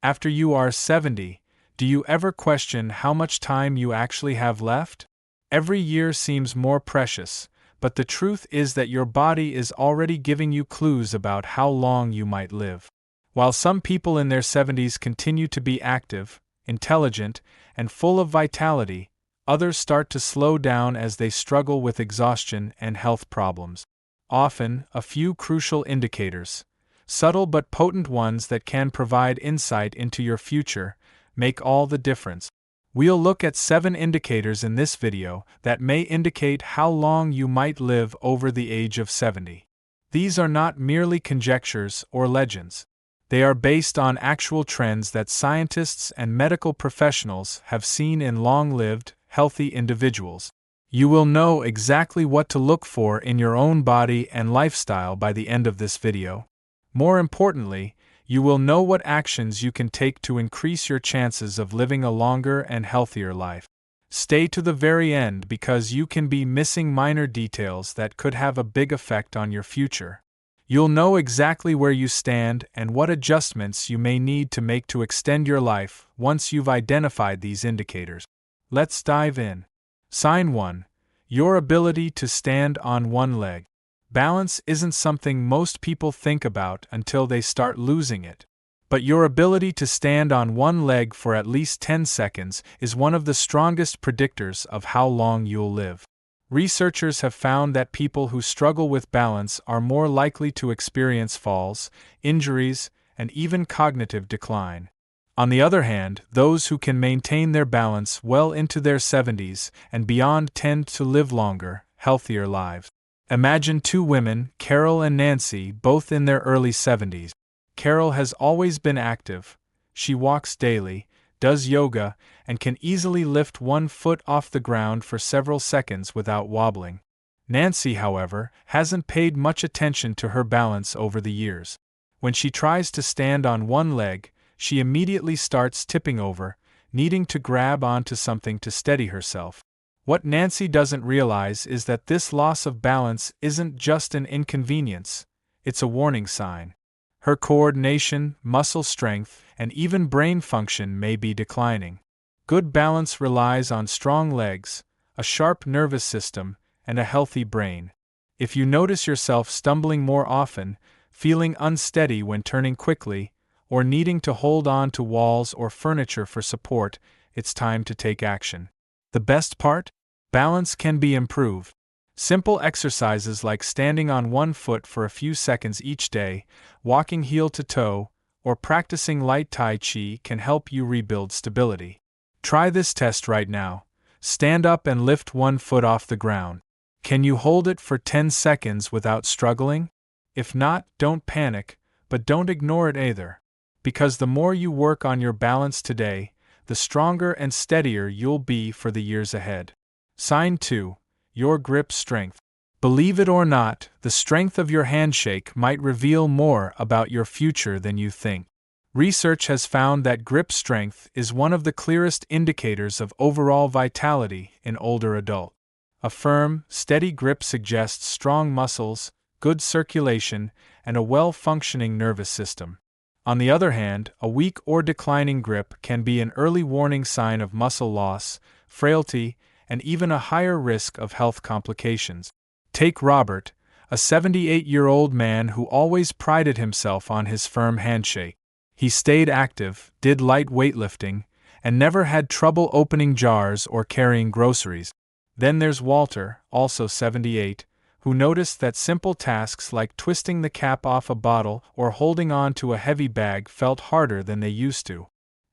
After you are 70, do you ever question how much time you actually have left? Every year seems more precious, but the truth is that your body is already giving you clues about how long you might live. While some people in their 70s continue to be active, intelligent, and full of vitality, others start to slow down as they struggle with exhaustion and health problems. Often, a few crucial indicators, subtle but potent ones that can provide insight into your future, make all the difference. We'll look at 7 indicators in this video that may indicate how long you might live over the age of 70. These are not merely conjectures or legends. They are based on actual trends that scientists and medical professionals have seen in long-lived, healthy individuals. You will know exactly what to look for in your own body and lifestyle by the end of this video. More importantly, you will know what actions you can take to increase your chances of living a longer and healthier life. Stay to the very end because you can be missing minor details that could have a big effect on your future. You'll know exactly where you stand and what adjustments you may need to make to extend your life once you've identified these indicators. Let's dive in. Sign 1. Your ability to stand on one leg. Balance isn't something most people think about until they start losing it. But your ability to stand on one leg for at least 10 seconds is one of the strongest predictors of how long you'll live. Researchers have found that people who struggle with balance are more likely to experience falls, injuries, and even cognitive decline. On the other hand, those who can maintain their balance well into their 70s and beyond tend to live longer, healthier lives. Imagine 2 women, Carol and Nancy, both in their early 70s. Carol has always been active. She walks daily, does yoga, and can easily lift one foot off the ground for several seconds without wobbling. Nancy, however, hasn't paid much attention to her balance over the years. When she tries to stand on one leg, she immediately starts tipping over, needing to grab onto something to steady herself. What Nancy doesn't realize is that this loss of balance isn't just an inconvenience, it's a warning sign. Her coordination, muscle strength, and even brain function may be declining. Good balance relies on strong legs, a sharp nervous system, and a healthy brain. If you notice yourself stumbling more often, feeling unsteady when turning quickly, or needing to hold on to walls or furniture for support, it's time to take action. The best part? Balance can be improved. Simple exercises like standing on one foot for a few seconds each day, walking heel to toe, or practicing light Tai Chi can help you rebuild stability. Try this test right now. Stand up and lift one foot off the ground. Can you hold it for 10 seconds without struggling? If not, don't panic, but don't ignore it either. Because the more you work on your balance today, the stronger and steadier you'll be for the years ahead. Sign 2. Your grip strength. Believe it or not, the strength of your handshake might reveal more about your future than you think. Research has found that grip strength is one of the clearest indicators of overall vitality in older adults. A firm, steady grip suggests strong muscles, good circulation, and a well-functioning nervous system. On the other hand, a weak or declining grip can be an early warning sign of muscle loss, frailty, and even a higher risk of health complications. Take Robert, a 78-year-old man who always prided himself on his firm handshake. He stayed active, did light weightlifting, and never had trouble opening jars or carrying groceries. Then there's Walter, also 78, who noticed that simple tasks like twisting the cap off a bottle or holding on to a heavy bag felt harder than they used to.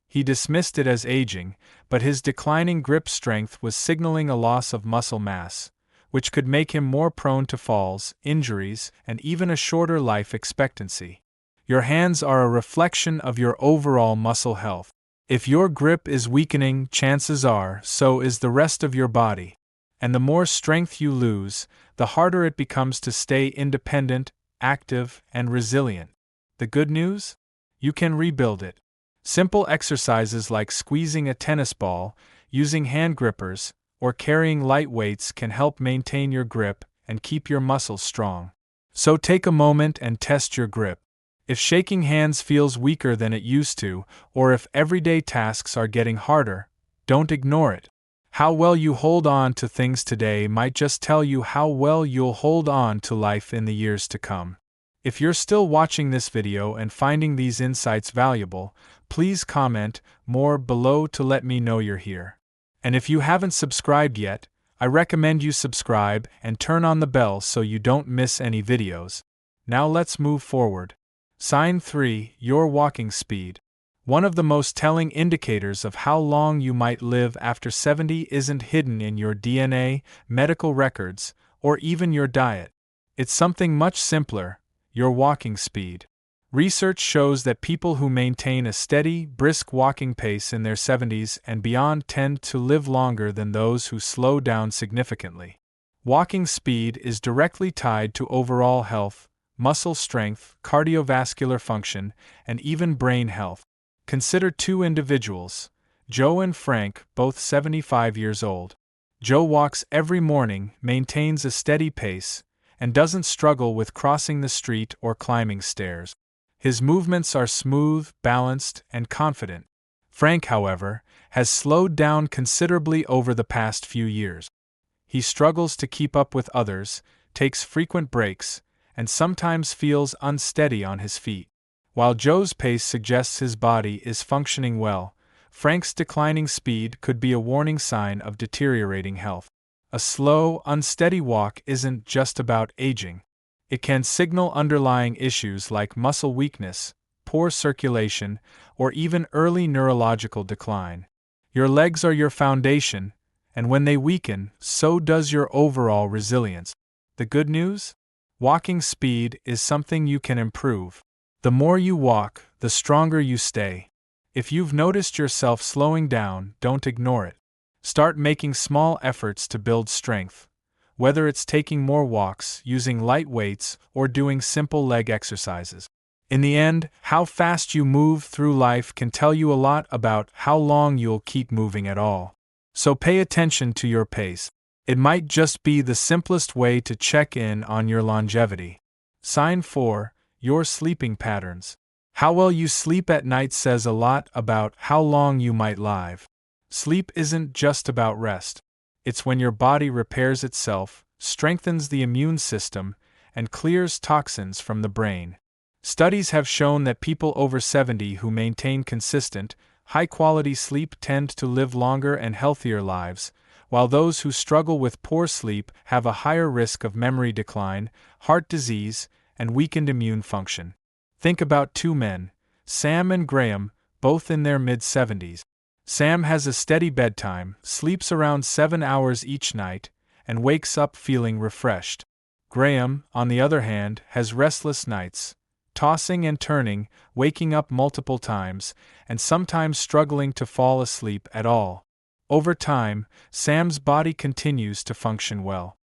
He dismissed it as aging, but his declining grip strength was signaling a loss of muscle mass, which could make him more prone to falls, injuries, and even a shorter life expectancy. Your hands are a reflection of your overall muscle health. If your grip is weakening, chances are so is the rest of your body. And the more strength you lose, the harder it becomes to stay independent, active, and resilient. The good news? You can rebuild it. Simple exercises like squeezing a tennis ball, using hand grippers, or carrying light weights can help maintain your grip and keep your muscles strong. So take a moment and test your grip. If shaking hands feels weaker than it used to, or if everyday tasks are getting harder, don't ignore it. How well you hold on to things today might just tell you how well you'll hold on to life in the years to come. If you're still watching this video and finding these insights valuable, please comment more below to let me know you're here. And if you haven't subscribed yet, I recommend you subscribe and turn on the bell so you don't miss any videos. Now let's move forward. Sign 3: Your walking speed. One of the most telling indicators of how long you might live after 70 isn't hidden in your DNA, medical records, or even your diet. It's something much simpler: your walking speed. Research shows that people who maintain a steady, brisk walking pace in their 70s and beyond tend to live longer than those who slow down significantly. Walking speed is directly tied to overall health, muscle strength, cardiovascular function, and even brain health. Consider two individuals, Joe and Frank, both 75 years old. Joe walks every morning, maintains a steady pace, and doesn't struggle with crossing the street or climbing stairs. His movements are smooth, balanced, and confident. Frank, however, has slowed down considerably over the past few years. He struggles to keep up with others, takes frequent breaks, and sometimes feels unsteady on his feet. While Joe's pace suggests his body is functioning well, Frank's declining speed could be a warning sign of deteriorating health. A slow, unsteady walk isn't just about aging. It can signal underlying issues like muscle weakness, poor circulation, or even early neurological decline. Your legs are your foundation, and when they weaken, so does your overall resilience. The good news? Walking speed is something you can improve. The more you walk, the stronger you stay. If you've noticed yourself slowing down, don't ignore it. Start making small efforts to build strength, whether it's taking more walks, using light weights, or doing simple leg exercises. In the end, how fast you move through life can tell you a lot about how long you'll keep moving at all. So pay attention to your pace. It might just be the simplest way to check in on your longevity. Sign 4: Your sleeping patterns. How well you sleep at night says a lot about how long you might live. Sleep isn't just about rest. It's when your body repairs itself, strengthens the immune system, and clears toxins from the brain. Studies have shown that people over 70 who maintain consistent, high-quality sleep tend to live longer and healthier lives, while those who struggle with poor sleep have a higher risk of memory decline, heart disease, and weakened immune function. Think about two men, Sam and Graham, both in their mid-70s. Sam has a steady bedtime, sleeps around 7 hours each night, and wakes up feeling refreshed. Graham, on the other hand, has restless nights, tossing and turning, waking up multiple times, and sometimes struggling to fall asleep at all. Over time, Sam's body continues to function well.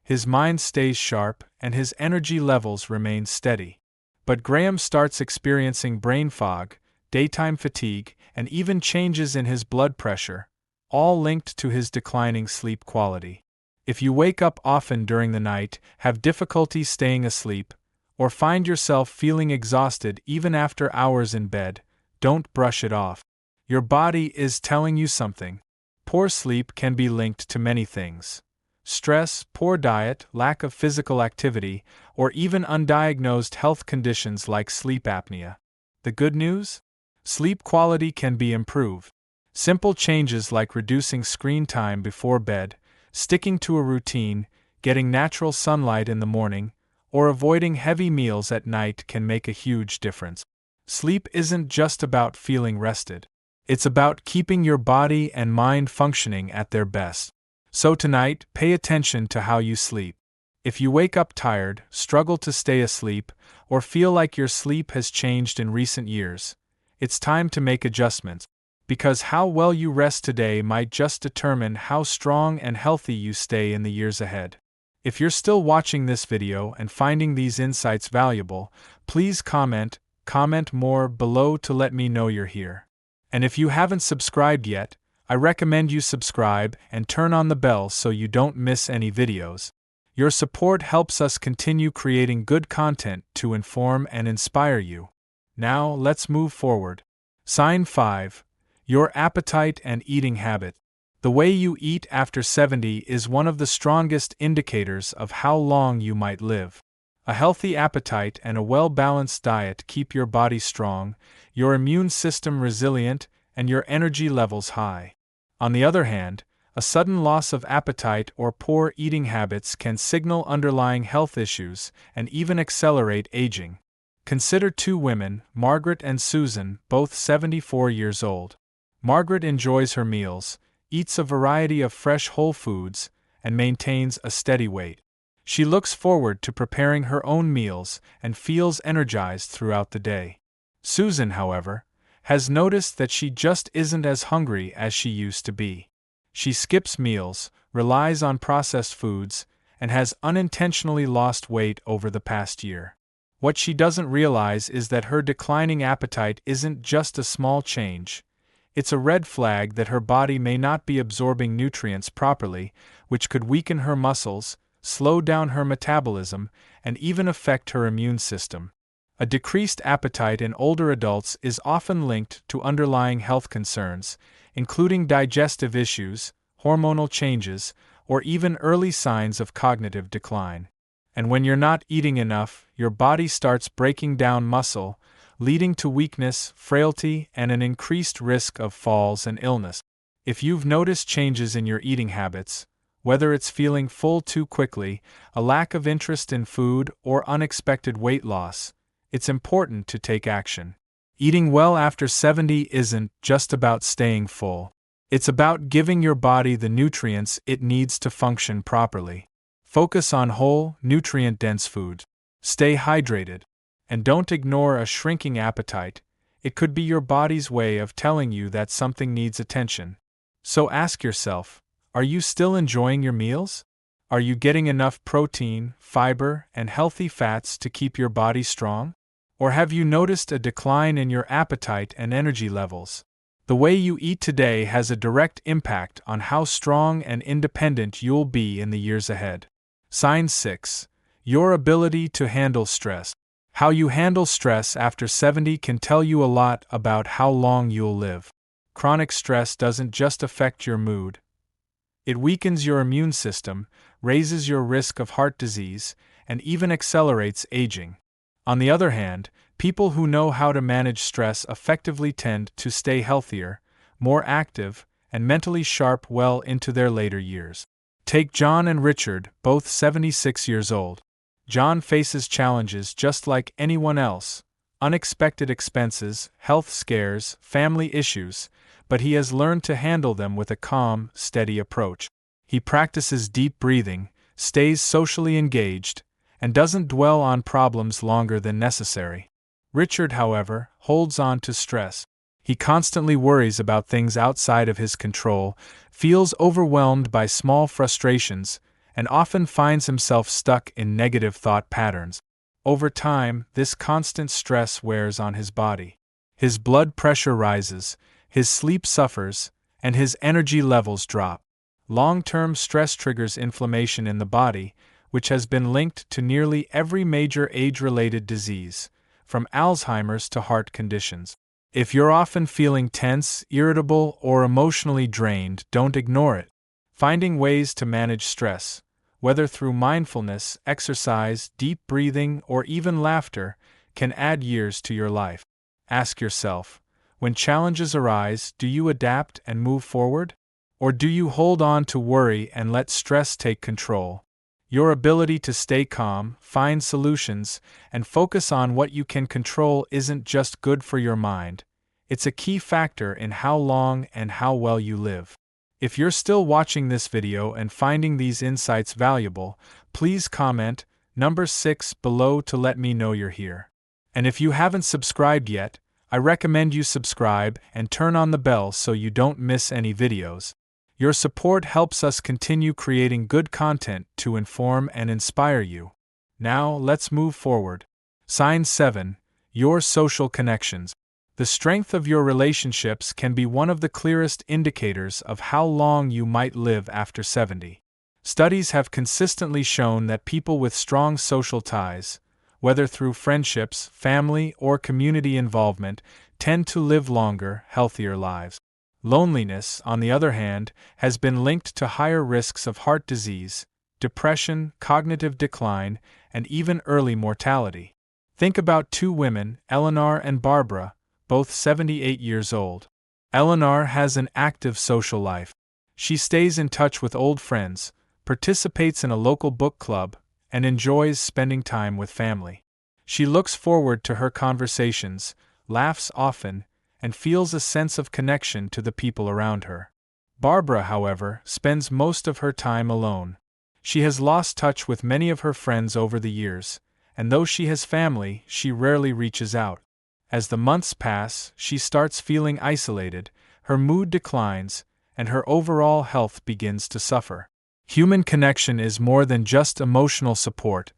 His mind stays sharp, and his energy levels remain steady. But Graham starts experiencing brain fog, daytime fatigue, and even changes in his blood pressure, all linked to his declining sleep quality. If you wake up often during the night, have difficulty staying asleep, or find yourself feeling exhausted even after hours in bed, don't brush it off. Your body is telling you something. Poor sleep can be linked to many things: stress, poor diet, lack of physical activity, or even undiagnosed health conditions like sleep apnea. The good news? Sleep quality can be improved. Simple changes like reducing screen time before bed, sticking to a routine, getting natural sunlight in the morning, or avoiding heavy meals at night can make a huge difference. Sleep isn't just about feeling rested. It's about keeping your body and mind functioning at their best. So tonight, pay attention to how you sleep. If you wake up tired, struggle to stay asleep, or feel like your sleep has changed in recent years, it's time to make adjustments. Because how well you rest today might just determine how strong and healthy you stay in the years ahead. If you're still watching this video and finding these insights valuable, please comment more below to let me know you're here. And if you haven't subscribed yet, I recommend you subscribe and turn on the bell so you don't miss any videos. Your support helps us continue creating good content to inform and inspire you. Now, let's move forward. Sign 5. Your appetite and eating habit. The way you eat after 70 is one of the strongest indicators of how long you might live. A healthy appetite and a well-balanced diet keep your body strong, your immune system resilient, and your energy levels high. On the other hand, a sudden loss of appetite or poor eating habits can signal underlying health issues and even accelerate aging. Consider two women, Margaret and Susan, both 74 years old. Margaret enjoys her meals, eats a variety of fresh whole foods, and maintains a steady weight. She looks forward to preparing her own meals and feels energized throughout the day. Susan, however, has noticed that she just isn't as hungry as she used to be. She skips meals, relies on processed foods, and has unintentionally lost weight over the past year. What she doesn't realize is that her declining appetite isn't just a small change. It's a red flag that her body may not be absorbing nutrients properly, which could weaken her muscles, slow down her metabolism, and even affect her immune system. A decreased appetite in older adults is often linked to underlying health concerns, including digestive issues, hormonal changes, or even early signs of cognitive decline. And when you're not eating enough, your body starts breaking down muscle, leading to weakness, frailty, and an increased risk of falls and illness. If you've noticed changes in your eating habits, whether it's feeling full too quickly, a lack of interest in food, or unexpected weight loss, it's important to take action. Eating well after 70 isn't just about staying full. It's about giving your body the nutrients it needs to function properly. Focus on whole, nutrient-dense food. Stay hydrated. And don't ignore a shrinking appetite. It could be your body's way of telling you that something needs attention. So ask yourself, are you still enjoying your meals? Are you getting enough protein, fiber, and healthy fats to keep your body strong? Or have you noticed a decline in your appetite and energy levels? The way you eat today has a direct impact on how strong and independent you'll be in the years ahead. Sign 6. Your ability to handle stress. How you handle stress after 70 can tell you a lot about how long you'll live. Chronic stress doesn't just affect your mood. It weakens your immune system, raises your risk of heart disease, and even accelerates aging. On the other hand, people who know how to manage stress effectively tend to stay healthier, more active, and mentally sharp well into their later years. Take John and Richard, both 76 years old. John faces challenges just like anyone else: unexpected expenses, health scares, family issues, but he has learned to handle them with a calm, steady approach. He practices deep breathing, stays socially engaged, and doesn't dwell on problems longer than necessary. Richard, however, holds on to stress. He constantly worries about things outside of his control, feels overwhelmed by small frustrations, and often finds himself stuck in negative thought patterns. Over time, this constant stress wears on his body. His blood pressure rises, his sleep suffers, and his energy levels drop. Long-term stress triggers inflammation in the body, which has been linked to nearly every major age-related disease, from Alzheimer's to heart conditions. If you're often feeling tense, irritable, or emotionally drained, don't ignore it. Finding ways to manage stress, whether through mindfulness, exercise, deep breathing, or even laughter, can add years to your life. Ask yourself, when challenges arise, do you adapt and move forward? Or do you hold on to worry and let stress take control? Your ability to stay calm, find solutions, and focus on what you can control isn't just good for your mind. It's a key factor in how long and how well you live. If you're still watching this video and finding these insights valuable, please comment number 6 below to let me know you're here. And if you haven't subscribed yet, I recommend you subscribe and turn on the bell so you don't miss any videos. Your support helps us continue creating good content to inform and inspire you. Now, let's move forward. Sign 7. Your social connections. The strength of your relationships can be one of the clearest indicators of how long you might live after 70. Studies have consistently shown that people with strong social ties, whether through friendships, family, or community involvement, tend to live longer, healthier lives. Loneliness, on the other hand, has been linked to higher risks of heart disease, depression, cognitive decline, and even early mortality. Think about two women, Eleanor and Barbara, both 78 years old. Eleanor has an active social life. She stays in touch with old friends, participates in a local book club, and enjoys spending time with family. She looks forward to her conversations, laughs often, and feels a sense of connection to the people around her. Barbara, however, spends most of her time alone. She has lost touch with many of her friends over the years, and though she has family, she rarely reaches out. As the months pass, she starts feeling isolated, her mood declines, and her overall health begins to suffer. Human connection is more than just emotional support.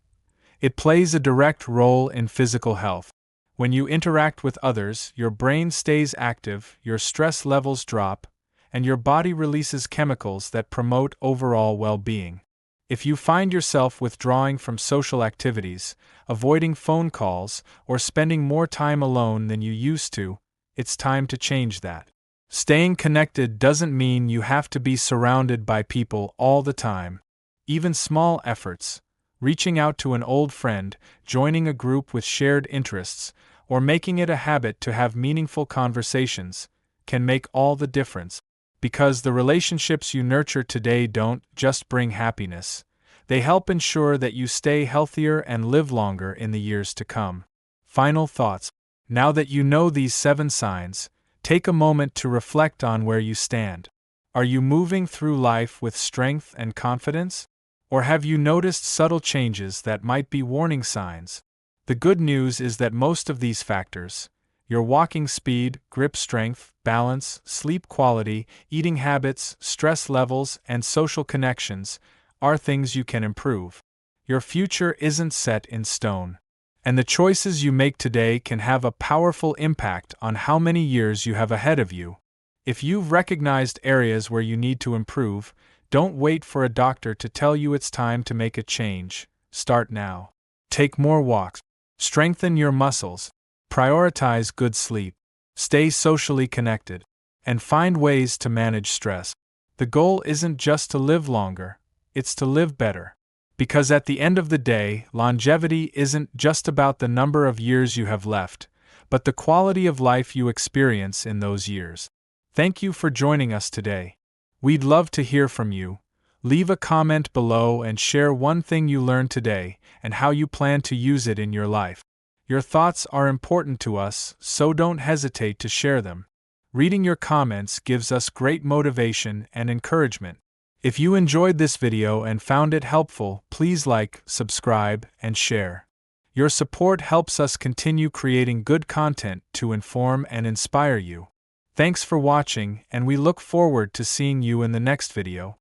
It plays a direct role in physical health. When you interact with others, your brain stays active, your stress levels drop, and your body releases chemicals that promote overall well-being. If you find yourself withdrawing from social activities, avoiding phone calls, or spending more time alone than you used to, it's time to change that. Staying connected doesn't mean you have to be surrounded by people all the time. Even small efforts, reaching out to an old friend, joining a group with shared interests, or making it a habit to have meaningful conversations, can make all the difference. Because the relationships you nurture today don't just bring happiness, they help ensure that you stay healthier and live longer in the years to come. Final thoughts. Now that you know these 7 signs, take a moment to reflect on where you stand. Are you moving through life with strength and confidence? Or have you noticed subtle changes that might be warning signs? The good news is that most of these factors, your walking speed, grip strength, balance, sleep quality, eating habits, stress levels, and social connections, are things you can improve. Your future isn't set in stone, and the choices you make today can have a powerful impact on how many years you have ahead of you. If you've recognized areas where you need to improve, don't wait for a doctor to tell you it's time to make a change. Start now. Take more walks. Strengthen your muscles. Prioritize good sleep. Stay socially connected. And find ways to manage stress. The goal isn't just to live longer, it's to live better. Because at the end of the day, longevity isn't just about the number of years you have left, but the quality of life you experience in those years. Thank you for joining us today. We'd love to hear from you. Leave a comment below and share one thing you learned today and how you plan to use it in your life. Your thoughts are important to us, so don't hesitate to share them. Reading your comments gives us great motivation and encouragement. If you enjoyed this video and found it helpful, please like, subscribe, and share. Your support helps us continue creating good content to inform and inspire you. Thanks for watching, and we look forward to seeing you in the next video.